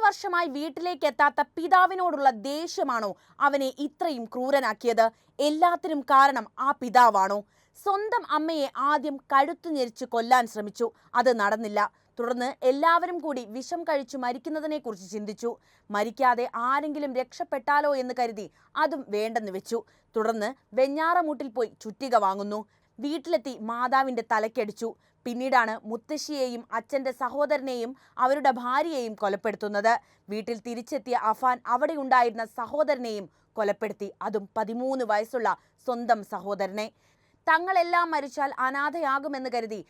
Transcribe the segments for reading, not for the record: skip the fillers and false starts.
വർഷമായി വീട്ടിലേക്ക് എത്താത്ത പിതാവിനോടുള്ള ദേഷ്യമാണോ അവനെ ഇത്രയും ക്രൂരനാക്കിയത്? എല്ലാത്തിനും കാരണം ആ പിതാവാണോ? സ്വന്തം അമ്മയെ ആദ്യം കഴുത്തു ഞെരിച്ച് കൊല്ലാൻ ശ്രമിച്ചു, അത് നടന്നില്ല. തുടർന്ന് എല്ലാവരും കൂടി വിഷം കഴിച്ചു മരിക്കുന്നതിനെക്കുറിച്ച് ചിന്തിച്ചു. മരിക്കാതെ ആരെങ്കിലും രക്ഷപ്പെട്ടാലോ എന്ന് കരുതി അതും വേണ്ടെന്ന് വെച്ചു. തുടർന്ന് വെഞ്ഞാറമൂട്ടിൽ പോയി ചുറ്റിക വാങ്ങുന്നു. വീട്ടിലെത്തി മാതാവിന്റെ തലക്കടിച്ചു. പിന്നീടാണ് മുത്തശ്ശിയെയും അച്ഛൻ്റെ സഹോദരനെയും അവരുടെ ഭാര്യയെയും കൊലപ്പെടുത്തുന്നത്. വീട്ടിൽ തിരിച്ചെത്തിയ അഫാൻ അവിടെ ഉണ്ടായിരുന്ന സഹോദരനെയും കൊലപ്പെടുത്തി, അതും 13 വയസ്സുള്ള സ്വന്തം സഹോദരനെ. തങ്ങളെല്ലാം മരിച്ചാൽ അനാഥയാകുമെന്ന് കരുതി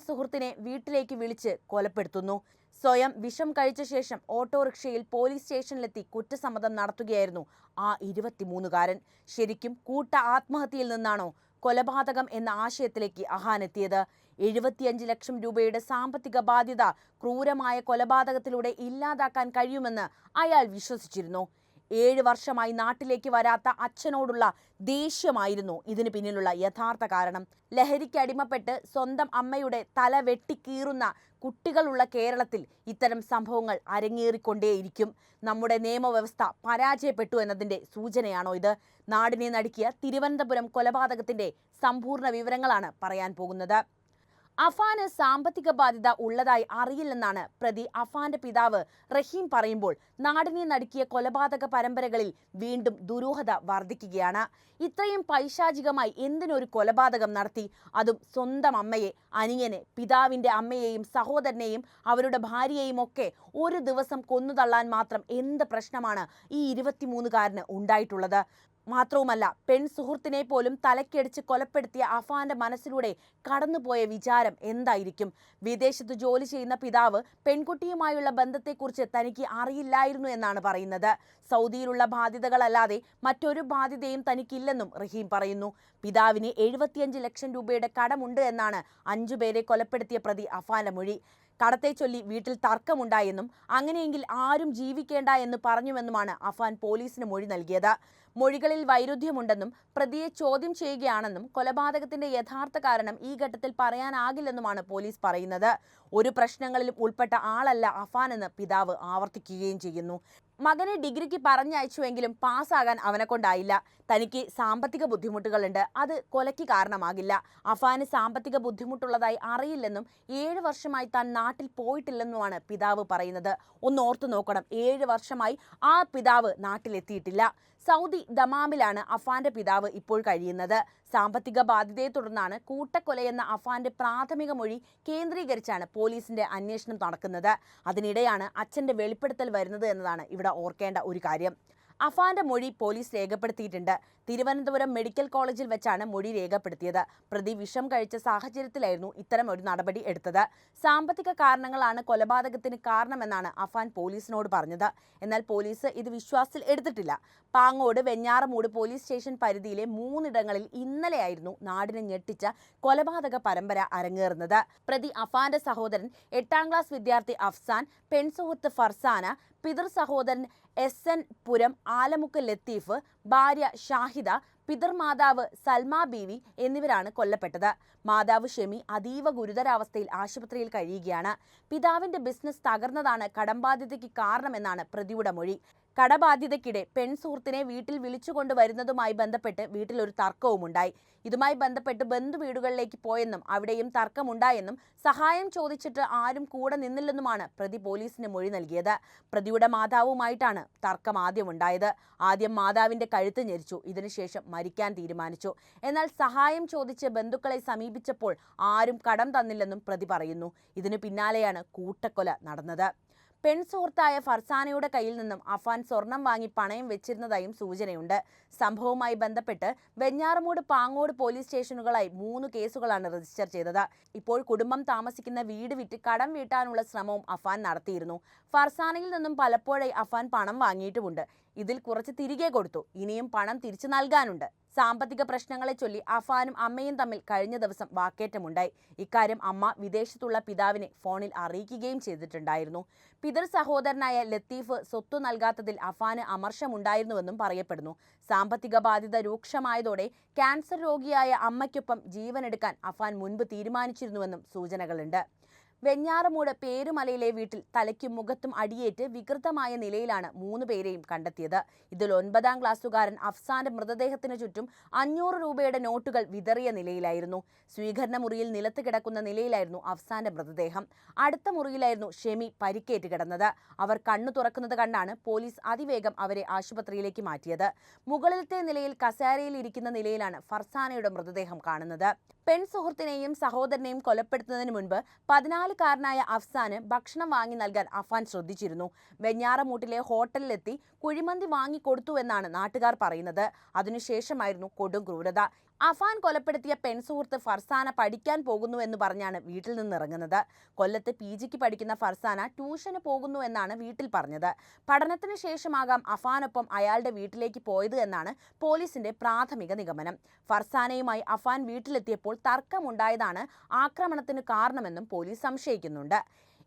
സുഹൃത്തിനെ വീട്ടിലേക്ക് വിളിച്ച് കൊലപ്പെടുത്തുന്നു. സ്വയം വിഷം കഴിച്ച ശേഷം ഓട്ടോറിക്ഷയിൽ പോലീസ് സ്റ്റേഷനിലെത്തി കുറ്റസമ്മതം നടത്തുകയായിരുന്നു ആ 23കാരൻ. ശരിക്കും കൂട്ട ആത്മഹത്യയിൽ നിന്നാണോ കൊലപാതകം എന്ന ആശയത്തിലേക്ക് അഹാൻ എത്തിയത്? 75 ലക്ഷം രൂപയുടെ സാമ്പത്തിക ബാധ്യത ക്രൂരമായ കൊലപാതകത്തിലൂടെ ഇല്ലാതാക്കാൻ കഴിയുമെന്ന് അയാൾ വിശ്വസിച്ചിരുന്നു. 7 വർഷമായി നാട്ടിലേക്ക് വരാത്ത അച്ഛനോടുള്ള ദേഷ്യമായിരുന്നു ഇതിന് പിന്നിലുള്ള യഥാർത്ഥ കാരണം. ലഹരിക്ക് അടിമപ്പെട്ട് സ്വന്തം അമ്മയുടെ തല വെട്ടിക്കീറുന്ന കുട്ടികളുള്ള കേരളത്തിൽ ഇത്തരം സംഭവങ്ങൾ അരങ്ങേറിക്കൊണ്ടേയിരിക്കും. നമ്മുടെ നിയമവ്യവസ്ഥ പരാജയപ്പെട്ടു എന്നതിൻ്റെ സൂചനയാണോ ഇത്? നാടിനെ നടുക്കിയ തിരുവനന്തപുരം കൊലപാതകത്തിൻ്റെ സമ്പൂർണ്ണ വിവരങ്ങളാണ് പറയാൻ പോകുന്നത്. അഫാന് സാമ്പത്തിക ബാധ്യത ഉള്ളതായി അറിയില്ലെന്നാണ് പ്രതി അഫാന്റെ പിതാവ് റഹീം പറയുമ്പോൾ, നാടിനെ നടുക്കിയ കൊലപാതക പരമ്പരകളിൽ വീണ്ടും ദുരൂഹത വർദ്ധിക്കുകയാണ്. ഇത്രയും പൈശാചികമായി എന്തിനൊരു കൊലപാതകം നടത്തി? അതും സ്വന്തം അമ്മയെ, അനിയനെ, പിതാവിൻ്റെ അമ്മയെയും സഹോദരനെയും അവരുടെ ഭാര്യയെയും ഒക്കെ ഒരു ദിവസം കൊന്നുതള്ളാൻ മാത്രം എന്ത് പ്രശ്നമാണ് ഈ 23കാരന് ഉണ്ടായിട്ടുള്ളത്? മാത്രവുമല്ല, സുഹൃത്തിനെ പോലും തലക്കടിച്ച് കൊലപ്പെടുത്തിയ അഫാന്റെ മനസ്സിലൂടെ കടന്നുപോയ വിചാരം എന്തായിരിക്കും? വിദേശത്ത് ജോലി ചെയ്യുന്ന പിതാവ് പെൺകുട്ടിയുമായുള്ള ബന്ധത്തെക്കുറിച്ച് തനിക്ക് അറിയില്ലായിരുന്നു എന്നാണ് പറയുന്നത്. സൗദിയിലുള്ള ബാധ്യതകളല്ലാതെ മറ്റൊരു ബാധ്യതയും തനിക്കില്ലെന്നും റഹീം പറയുന്നു. പിതാവിന് 75 ലക്ഷം രൂപയുടെ കടമുണ്ട് എന്നാണ് 5 പേരെ കൊലപ്പെടുത്തിയ പ്രതി അഫാന്റെ മൊഴി. കടത്തെ ചൊല്ലി വീട്ടിൽ തർക്കമുണ്ടായെന്നും അങ്ങനെയെങ്കിൽ ആരും ജീവിക്കേണ്ട എന്ന് പറഞ്ഞുവെന്നുമാണ് അഫാൻ പോലീസിന് മൊഴി നൽകിയത്. മൊഴികളിൽ വൈരുദ്ധ്യമുണ്ടെന്നും പ്രതിയെ ചോദ്യം ചെയ്യുകയാണെന്നും കൊലപാതകത്തിന്റെ യഥാർത്ഥ കാരണം ഈ ഘട്ടത്തിൽ പറയാനാകില്ലെന്നുമാണ് പോലീസ് പറയുന്നത്. ഒരു പ്രശ്നങ്ങളിലും ഉൾപ്പെട്ട ആളല്ല അഫാൻ എന്ന് പിതാവ് ആവർത്തിക്കുകയും ചെയ്യുന്നു. മകനെ ഡിഗ്രിക്ക് പറഞ്ഞയച്ചുവെങ്കിലും പാസ്സാകാൻ അവനെ കൊണ്ടായില്ല. തനിക്ക് സാമ്പത്തിക ബുദ്ധിമുട്ടുകളുണ്ട്, അത് കൊലയ്ക്ക് കാരണമാകില്ല. അഫാന് സാമ്പത്തിക ബുദ്ധിമുട്ടുള്ളതായി അറിയില്ലെന്നും 7 വർഷമായി താൻ നാട്ടിൽ പോയിട്ടില്ലെന്നുമാണ് പിതാവ് പറയുന്നത്. ഒന്ന് ഓർത്തു നോക്കണം, 7 വർഷമായി ആ പിതാവ് നാട്ടിലെത്തിയിട്ടില്ല. സൗദി ദമാമിലാണ് അഫാന്റെ പിതാവ് ഇപ്പോൾ കഴിയുന്നത്. സാമ്പത്തിക ബാധ്യതയെ തുടർന്നാണ് കൂട്ടക്കൊലയെന്ന അഫാന്റെ പ്രാഥമിക മൊഴി കേന്ദ്രീകരിച്ചാണ് പോലീസിന്റെ അന്വേഷണം നടക്കുന്നത്. അതിനിടെയാണ് അച്ഛന്റെ വെളിപ്പെടുത്തൽ വരുന്നത് എന്നതാണ് ഇവിടെ ഓർക്കേണ്ട ഒരു കാര്യം. അഫാന്റെ മൊഴി പോലീസ് രേഖപ്പെടുത്തിയിട്ടുണ്ട്. തിരുവനന്തപുരം മെഡിക്കൽ കോളേജിൽ വെച്ചാണ് മൊഴി രേഖപ്പെടുത്തിയത്. പ്രതി വിഷം കഴിച്ച സാഹചര്യത്തിലായിരുന്നു ഇത്തരം ഒരു നടപടി എടുത്തത്. സാമ്പത്തിക കാരണങ്ങളാണ് കൊലപാതകത്തിന് കാരണമെന്നാണ് അഫാൻ പോലീസിനോട് പറഞ്ഞത്. എന്നാൽ പോലീസ് ഇത് വിശ്വാസത്തിൽ എടുത്തിട്ടില്ല. പാങ്ങോട്, വെഞ്ഞാറമൂട് പോലീസ് സ്റ്റേഷൻ പരിധിയിലെ 3 ഇടങ്ങളിൽ ഇന്നലെയായിരുന്നു നാടിനെ ഞെട്ടിച്ച കൊലപാതക പരമ്പര അരങ്ങേറുന്നത്. പ്രതി അഫാന്റെ സഹോദരൻ 8ാം ക്ലാസ് വിദ്യാർത്ഥി അഫ്സാൻ, പെൺസുഹൃത്ത് ഫർസാന, പിതൃ സഹോദരൻ SN പുരം ആലമുക്ക് ലത്തീഫ്, ഭാര്യ ഷാഹിദ, പിതൃമാതാവ് സൽമ ബീവി എന്നിവരാണ് കൊല്ലപ്പെട്ടത്. മാതാവ് ഷെമി അതീവ ഗുരുതരാവസ്ഥയിൽ ആശുപത്രിയിൽ കഴിയുകയാണ്. പിതാവിന്റെ ബിസിനസ് തകർന്നതാണ് കടംബാധ്യതയ്ക്ക് കാരണമെന്നാണ് പ്രതിയുടെ മൊഴി. കടബാധ്യതയ്ക്കിടെ സുഹൃത്തിനെ വീട്ടിൽ വിളിച്ചുകൊണ്ടുവരുന്നതുമായി ബന്ധപ്പെട്ട് വീട്ടിലൊരു തർക്കവുമുണ്ടായി. ഇതുമായി ബന്ധപ്പെട്ട് ബന്ധുവീടുകളിലേക്ക് പോയെന്നും അവിടെയും തർക്കമുണ്ടായെന്നും സഹായം ചോദിച്ചിട്ട് ആരും കൂടെ നിന്നില്ലെന്നുമാണ് പ്രതി പോലീസിന് മൊഴി നൽകിയത്. പ്രതിയുടെ മാതാവുമായിട്ടാണ് തർക്കം ആദ്യമുണ്ടായത്. ആദ്യം മാതാവിന്റെ കഴുത്ത് ഞെരിച്ചു, ഇതിനുശേഷം മരിക്കാൻ തീരുമാനിച്ചു. എന്നാൽ സഹായം ചോദിച്ച് ബന്ധുക്കളെ സമീപിച്ചപ്പോൾ ആരും കടം തന്നില്ലെന്നും പ്രതി പറയുന്നു. ഇതിനു പിന്നാലെയാണ് കൂട്ടക്കൊല നടന്നത്. സുഹൃത്തായ ഫർസാനയുടെ കയ്യിൽ നിന്നും അഫാൻ സ്വർണം വാങ്ങി പണയം വെച്ചിരുന്നതായും സൂചനയുണ്ട്. സംഭവവുമായി ബന്ധപ്പെട്ട് വെഞ്ഞാറമൂട്, പാങ്ങോട് പോലീസ് സ്റ്റേഷനുകളായി 3 കേസുകളാണ് രജിസ്റ്റർ ചെയ്തത്. ഇപ്പോൾ കുടുംബം താമസിക്കുന്ന വീട് വിറ്റ് കടം വീട്ടാനുള്ള ശ്രമവും അഫാൻ നടത്തിയിരുന്നു. ഫർസാനയിൽ നിന്നും പലപ്പോഴായി അഫാൻ പണം വാങ്ങിയിട്ടുമുണ്ട്. ഇതിൽ കുറച്ച് തിരികെ കൊടുത്തു, ഇനിയും പണം തിരിച്ചു നൽകാനുണ്ട്. സാമ്പത്തിക പ്രശ്നങ്ങളെ ചൊല്ലി അഫാനും അമ്മയും തമ്മിൽ കഴിഞ്ഞ ദിവസം വാക്കേറ്റമുണ്ടായി. ഇക്കാര്യം അമ്മ വിദേശത്തുള്ള പിതാവിനെ ഫോണിൽ അറിയിക്കുകയും ചെയ്തിട്ടുണ്ടായിരുന്നു. പിതൃ സഹോദരനായ ലത്തീഫ് സ്വത്തു നൽകാത്തതിൽ അഫാന് അമർഷമുണ്ടായിരുന്നുവെന്നും പറയപ്പെടുന്നു. സാമ്പത്തിക ബാധ്യത രൂക്ഷമായതോടെ ക്യാൻസർ രോഗിയായ അമ്മയ്ക്കൊപ്പം ജീവനെടുക്കാൻ അഫാൻ മുൻപ് തീരുമാനിച്ചിരുന്നുവെന്നും സൂചനകളുണ്ട്. വെഞ്ഞാറമൂട് പേരുമലയിലെ വീട്ടിൽ തലയ്ക്കും മുഖത്തും അടിയേറ്റ് വികൃതമായ നിലയിലാണ് 3 പേരെയും കണ്ടെത്തിയത്. ഇതിൽ 9ാം ക്ലാസ്സുകാരൻ അഫ്സാന്റെ മൃതദേഹത്തിനു ചുറ്റും 500 രൂപയുടെ നോട്ടുകൾ വിതറിയ നിലയിലായിരുന്നു. സ്വീകരണ മുറിയിൽ നിലത്ത് കിടക്കുന്ന നിലയിലായിരുന്നു അഫ്സാന്റെ മൃതദേഹം. അടുത്ത മുറിയിലായിരുന്നു ഷെമി പരിക്കേറ്റ് കിടന്നത്. അവർ കണ്ണു തുറക്കുന്നത് കണ്ടാണ് പോലീസ് അതിവേഗം അവരെ ആശുപത്രിയിലേക്ക് മാറ്റിയത്. മുകളിലത്തെ നിലയിൽ കസേരയിൽ ഇരിക്കുന്ന നിലയിലാണ് ഫർസാനയുടെ മൃതദേഹം കാണുന്നത്. പെൺസുഹൃത്തിനെയും സഹോദരനെയും കൊലപ്പെടുത്തുന്നതിന് മുൻപ് 14-കാരനായ അഫ്സാന് ഭക്ഷണം വാങ്ങി നൽകാൻ അഫാൻ ശ്രദ്ധിച്ചിരുന്നു. വെഞ്ഞാറമൂട്ടിലെ ഹോട്ടലിലെത്തി കുഴിമന്തി വാങ്ങിക്കൊടുത്തുവെന്നാണ് നാട്ടുകാർ പറയുന്നത്. അതിനുശേഷമായിരുന്നു കൊടും ക്രൂരത. അഫാൻ കൊലപ്പെടുത്തിയ പെൺസുഹൃത്ത് ഫർസാന പഠിക്കാൻ പോകുന്നു എന്ന് പറഞ്ഞാണ് വീട്ടിൽ നിന്നിറങ്ങുന്നത്. കൊല്ലത്ത് PGക്ക് പഠിക്കുന്ന ഫർസാന ട്യൂഷന് പോകുന്നു എന്നാണ് വീട്ടിൽ പറഞ്ഞത്. പഠനത്തിന് ശേഷമാകാം അഫാനൊപ്പം അയാളുടെ വീട്ടിലേക്ക് പോയത് എന്നാണ് പോലീസിന്റെ പ്രാഥമിക നിഗമനം. ഫർസാനയുമായി അഫാൻ വീട്ടിലെത്തിയപ്പോൾ തർക്കമുണ്ടായതാണ് ആക്രമണത്തിന് കാരണമെന്നും പോലീസ് സംശയിക്കുന്നുണ്ട്.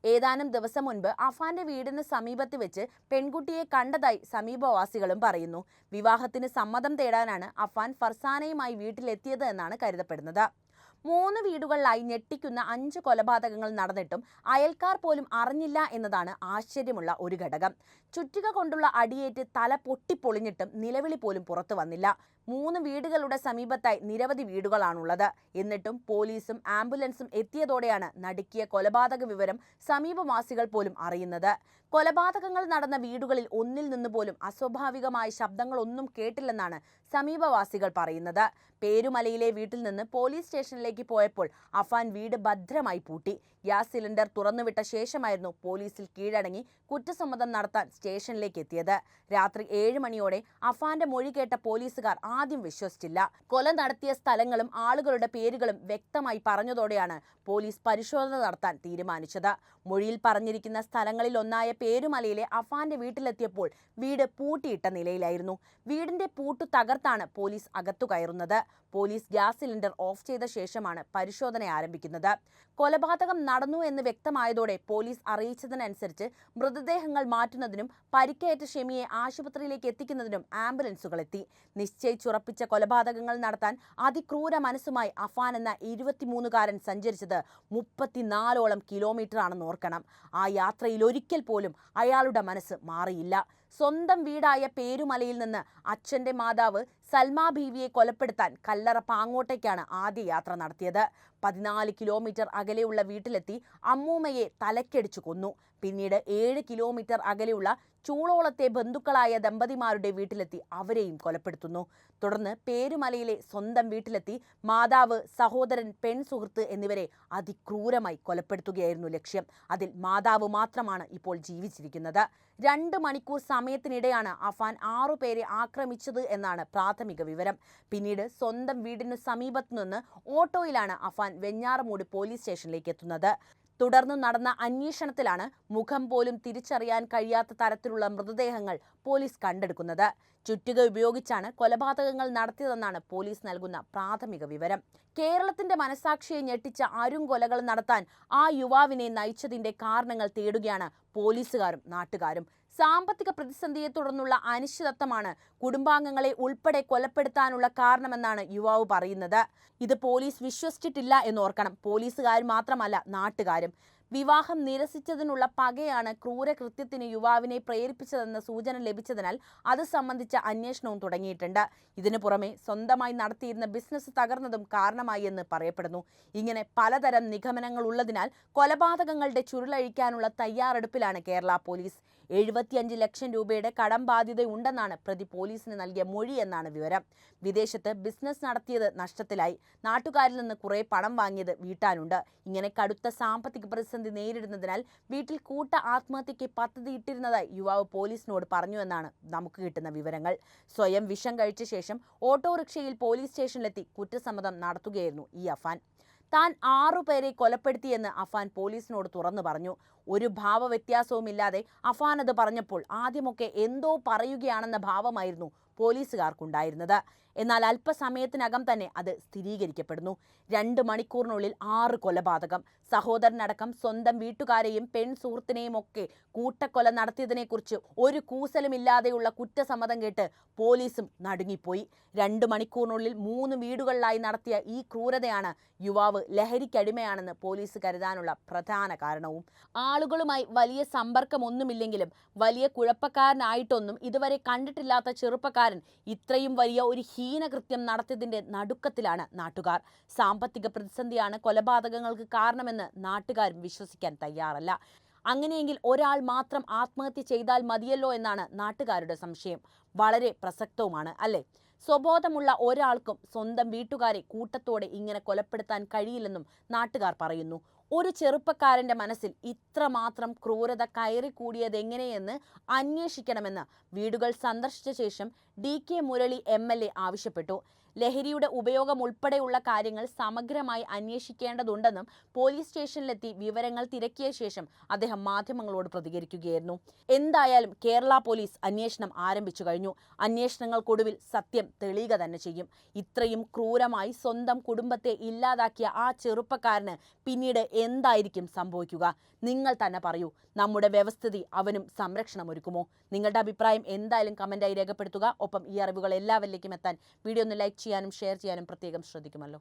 ഏതാനും ദിവസം മുൻപ് അഫാന്റെ വീടിന് സമീപത്ത് വെച്ച് പെൺകുട്ടിയെ കണ്ടതായി സമീപവാസികളും പറയുന്നു. വിവാഹത്തിന് സമ്മതം തേടാനാണ് അഫാൻ ഫർസാനയുമായി വീട്ടിലെത്തിയത് എന്നാണ് കരുതപ്പെടുന്നത്. 3 വീടുകളിലായി ഞെട്ടിക്കുന്ന 5 കൊലപാതകങ്ങൾ നടന്നിട്ടും അയൽക്കാർ പോലും അറിഞ്ഞില്ല എന്നതാണ് ആശ്ചര്യമുള്ള ഒരു ഘടകം. ചുറ്റിക കൊണ്ടുള്ള അടിയേറ്റ് തല പൊട്ടിപ്പൊളിഞ്ഞിട്ടും നിലവിളി പോലും പുറത്തു വന്നില്ല. 3 വീടുകളുടെ സമീപത്തായി നിരവധി വീടുകളാണുള്ളത്. എന്നിട്ടും പോലീസും ആംബുലൻസും എത്തിയതോടെയാണ് നടുക്കിയ കൊലപാതക വിവരം സമീപവാസികൾ പോലും അറിയുന്നത്. കൊലപാതകങ്ങൾ നടന്ന വീടുകളിൽ ഒന്നിൽ നിന്ന് പോലും അസ്വാഭാവികമായ ശബ്ദങ്ങളൊന്നും കേട്ടില്ലെന്നാണ് സമീപവാസികൾ പറയുന്നത്. പേരുമലയിലെ വീട്ടിൽ നിന്ന് പോലീസ് സ്റ്റേഷനിലേക്ക് പോയപ്പോൾ അഫാൻ വീട് ഭദ്രമായി പൂട്ടി. ഗ്യാസ് സിലിണ്ടർ തുറന്നുവിട്ട ശേഷമായിരുന്നു പോലീസിൽ കീഴടങ്ങി കുറ്റസമ്മതം നടത്താൻ സ്റ്റേഷനിലേക്ക് എത്തിയത്. രാത്രി 7 മണിയോടെ അഫാന്റെ മൊഴി കേട്ട പോലീസുകാർ ആദ്യം വിശ്വസിച്ചില്ല. കൊല നടത്തിയ സ്ഥലങ്ങളും ആളുകളുടെ പേരുകളും വ്യക്തമായി പറഞ്ഞതോടെയാണ് പോലീസ് പരിശോധന നടത്താൻ തീരുമാനിച്ചത്. മൊഴിയിൽ പറഞ്ഞിരിക്കുന്ന സ്ഥലങ്ങളിൽ ഒന്നായ പേരുമലയിലെ അഫാന്റെ വീട്ടിലെത്തിയപ്പോൾ വീട് പൂട്ടിയിട്ട നിലയിലായിരുന്നു. വീടിന്റെ പൂട്ടു തകർത്താണ് പോലീസ് അകത്തു കയറുന്നത്. പോലീസ് ഗ്യാസ് സിലിണ്ടർ ഓഫ് ചെയ്ത ശേഷമാണ് പരിശോധന ആരംഭിക്കുന്നത്. കൊലപാതകം നടന്നു എന്ന് വ്യക്തമായതോടെ പോലീസ് അറിയിച്ചതിനനുസരിച്ച് മൃതദേഹങ്ങൾ മാറ്റുന്നതിനും പരിക്കേറ്റ ഷെമിയെ ആശുപത്രിയിലേക്ക് എത്തിക്കുന്നതിനും ആംബുലൻസുകൾ എത്തി. നിശ്ചയിച്ചുറപ്പിച്ച കൊലപാതകങ്ങൾ നടത്താൻ അതിക്രൂര മനസ്സുമായി അഫാൻ എന്ന 23-കാരൻ സഞ്ചരിച്ചത് 34ഓളം കിലോമീറ്റർ ആണെന്ന് ഓർക്കണം. ആ യാത്രയിൽ ഒരിക്കൽ പോലും അയാളുടെ മനസ്സ് മാറിയില്ല. സ്വന്തം വീടായ പേരുമലയിൽ നിന്ന് അച്ഛന്റെ മാതാവ് സൽമാ ബീവിയെ കൊലപ്പെടുത്താൻ കല്ലറ പാങ്ങോട്ടേക്കാണ് ആദ്യ യാത്ര നടത്തിയത്. 14 കിലോമീറ്റർ അകലെയുള്ള വീട്ടിലെത്തി അമ്മൂമ്മയെ തലക്കടിച്ചു കൊന്നു. പിന്നീട് 7 കിലോമീറ്റർ അകലെയുള്ള ചൂളോളത്തെ ബന്ധുക്കളായ ദമ്പതിമാരുടെ വീട്ടിലെത്തി അവരെയും കൊലപ്പെടുത്തുന്നു. തുടർന്ന് പേരുമലയിലെ സ്വന്തം വീട്ടിലെത്തി മാതാവ്, സഹോദരൻ, പെൺസുഹൃത്ത് എന്നിവരെ അതിക്രൂരമായി കൊലപ്പെടുത്തുകയായിരുന്നു ലക്ഷ്യം. അതിൽ മാതാവ് മാത്രമാണ് ഇപ്പോൾ ജീവിച്ചിരിക്കുന്നത്. 2 മണിക്കൂർ സമയത്തിനിടെയാണ് അഫാൻ 6 പേരെ ആക്രമിച്ചത് എന്നാണ് പ്രാഥമിക വിവരം. പിന്നീട് സ്വന്തം വീടിനു സമീപത്തു നിന്ന് ഓട്ടോയിലാണ് അഫാൻ വെഞ്ഞാറമൂട് പോലീസ് സ്റ്റേഷനിലേക്ക് എത്തുന്നത്. തുടർന്ന് നടന്ന അന്വേഷണത്തിലാണ് മുഖം പോലും തിരിച്ചറിയാൻ കഴിയാത്ത തരത്തിലുള്ള മൃതദേഹങ്ങൾ പോലീസ് കണ്ടെടുക്കുന്നത്. ചുറ്റിക ഉപയോഗിച്ചാണ് കൊലപാതകങ്ങൾ നടത്തിയതെന്നാണ് പോലീസ് നൽകുന്ന പ്രാഥമിക വിവരം. കേരളത്തിന്റെ മനസാക്ഷിയെ ഞെട്ടിച്ച അരുംകൊലകൾ നടത്താൻ ആ യുവാവിനെ നയിച്ചതിന്റെ കാരണങ്ങൾ തേടുകയാണ് പോലീസുകാരും നാട്ടുകാരും. സാമ്പത്തിക പ്രതിസന്ധിയെ തുടർന്നുള്ള അനിശ്ചിതത്വമാണ് കുടുംബാംഗങ്ങളെ ഉൾപ്പെടെ കൊലപ്പെടുത്താനുള്ള കാരണമെന്നാണ് യുവാവ് പറയുന്നത്. ഇത് പോലീസ് വിശ്വസിച്ചിട്ടില്ല എന്നോർക്കണം. പോലീസുകാർ മാത്രമല്ല, നാട്ടുകാരും. വിവാഹം നിരസിച്ചതിനുള്ള പകയാണ് ക്രൂരകൃത്യത്തിന് യുവാവിനെ പ്രേരിപ്പിച്ചതെന്ന സൂചന ലഭിച്ചതിനാൽ അത് സംബന്ധിച്ച അന്വേഷണവും തുടങ്ങിയിട്ടുണ്ട്. ഇതിനു പുറമെ സ്വന്തമായി നടത്തിയിരുന്ന ബിസിനസ് തകർന്നതും കാരണമായി എന്ന് പറയപ്പെടുന്നു. ഇങ്ങനെ പലതരം നിഗമനങ്ങൾ ഉള്ളതിനാൽ കൊലപാതകങ്ങളുടെ ചുരുളഴിക്കാനുള്ള തയ്യാറെടുപ്പിലാണ് കേരള പോലീസ്. 75 ലക്ഷം രൂപയുടെ കടം ബാധ്യതയുണ്ടെന്നാണ് പ്രതി പോലീസിന് നൽകിയ മൊഴി എന്നാണ് വിവരം. വിദേശത്ത് ബിസിനസ് നടത്തിയത് നഷ്ടത്തിലായി. നാട്ടുകാരിൽ നിന്ന് കുറെ പണം വാങ്ങിയത് വീട്ടാനുണ്ട്. ഇങ്ങനെ കടുത്ത സാമ്പത്തിക പ്രതിസന്ധി നേരിടുന്നതിനാൽ വീട്ടിൽ കൂട്ട ആത്മഹത്യയ്ക്ക് പദ്ധതിയിട്ടിരുന്നതായി യുവാവ് പോലീസിനോട് പറഞ്ഞുവെന്നാണ് നമുക്ക് കിട്ടുന്ന വിവരങ്ങൾ. സ്വയം വിഷം കഴിച്ച ശേഷം ഓട്ടോറിക്ഷയിൽ പോലീസ് സ്റ്റേഷനിലെത്തി കുറ്റസമ്മതം നടത്തുകയായിരുന്നു ഈ അഫാൻ. താൻ 6 പേരെ കൊലപ്പെടുത്തിയെന്ന് അഫാൻ പോലീസിനോട് തുറന്നു പറഞ്ഞു. ഒരു ഭാവവ്യത്യാസവുമില്ലാതെ അഫാൻ അത് പറഞ്ഞപ്പോൾ ആദ്യമൊക്കെ എന്തോ പറയുകയാണെന്ന ഭാവമായിരുന്നു പോലീസുകാർക്കുണ്ടായിരുന്നത്. എന്നാൽ അല്പസമയത്തിനകം തന്നെ അത് സ്ഥിരീകരിക്കപ്പെടുന്നു. 2 മണിക്കൂറിനുള്ളിൽ 6 കൊലപാതകം. സഹോദരനടക്കം സ്വന്തം വീട്ടുകാരെയും പെൺ സുഹൃത്തിനെയും ഒക്കെ കൂട്ടക്കൊല നടത്തിയതിനെക്കുറിച്ച് ഒരു കൂസലുമില്ലാതെയുള്ള കുറ്റസമ്മതം കേട്ട് പോലീസും നടുങ്ങിപ്പോയി. 2 മണിക്കൂറിനുള്ളിൽ 3 വീടുകളിലായി നടത്തിയ ഈ ക്രൂരതയാണ് യുവാവ് ലഹരിക്കടിമയാണെന്ന് പോലീസ് കരുതാനുള്ള പ്രധാന കാരണവും. ആളുകളുമായി വലിയ സമ്പർക്കമൊന്നുമില്ലെങ്കിലും വലിയ കുഴപ്പക്കാരനായിട്ടൊന്നും ഇതുവരെ കണ്ടിട്ടില്ലാത്ത ചെറുപ്പക്കാരൻ ഇത്രയും വലിയ ഒരു ഹീനകൃത്യം നടത്തിയതിന്റെ നടുക്കത്തിലാണ് നാട്ടുകാർ. സാമ്പത്തിക പ്രതിസന്ധിയാണ് കൊലപാതകങ്ങൾക്ക് കാരണമെന്ന് നാട്ടുകാരും വിശ്വസിക്കാൻ തയ്യാറല്ല. അങ്ങനെയെങ്കിൽ ഒരാൾ മാത്രം ആത്മഹത്യ ചെയ്താൽ മതിയല്ലോ എന്നാണ് നാട്ടുകാരുടെ സംശയം. വളരെ പ്രസക്തവുമാണ് അല്ലേ? സ്വബോധമുള്ള ഒരാൾക്കും സ്വന്തം വീട്ടുകാരെ കൂട്ടത്തോടെ ഇങ്ങനെ കൊലപ്പെടുത്താൻ കഴിയില്ലെന്നും നാട്ടുകാർ പറയുന്നു. ഒരു ചെറുപ്പക്കാരൻ്റെ മനസ്സിൽ ഇത്രമാത്രം ക്രൂരത കയറിക്കൂടിയതെങ്ങനെയെന്ന് അന്വേഷിക്കണമെന്ന് വീടുകൾ സന്ദർശിച്ച ശേഷം DK മുരളി MLA ആവശ്യപ്പെട്ടു. ലഹരിയുടെ ഉപയോഗം ഉൾപ്പെടെയുള്ള കാര്യങ്ങൾ സമഗ്രമായി അന്വേഷിക്കേണ്ടതുണ്ടെന്നും പോലീസ് സ്റ്റേഷനിലെത്തി വിവരങ്ങൾ തിരക്കിയ ശേഷം അദ്ദേഹം മാധ്യമങ്ങളോട് പ്രതികരിക്കുകയായിരുന്നു. എന്തായാലും കേരള പോലീസ് അന്വേഷണം ആരംഭിച്ചു കഴിഞ്ഞു. അന്വേഷണങ്ങൾക്കൊടുവിൽ സത്യം തെളിയുക തന്നെ ചെയ്യും. ഇത്രയും ക്രൂരമായി സ്വന്തം കുടുംബത്തെ ഇല്ലാതാക്കിയ ആ ചെറുപ്പക്കാരന് പിന്നീട് എന്തായിരിക്കും സംഭവിക്കുക? നിങ്ങൾ തന്നെ പറയൂ. നമ്മുടെ വ്യവസ്ഥിതി അവനും സംരക്ഷണം ഒരുക്കുമോ? നിങ്ങളുടെ അഭിപ്രായം എന്തായാലും കമൻറ്റായി രേഖപ്പെടുത്തുക. ഒപ്പം ഈ അറിവുകൾ എല്ലാവരിലേക്കും എത്താൻ വീഡിയോ ഒന്ന് ലൈക്ക് ചെയ്യാനും ഷെയർ ചെയ്യാനും പ്രത്യേകം ശ്രദ്ധിക്കുമല്ലോ.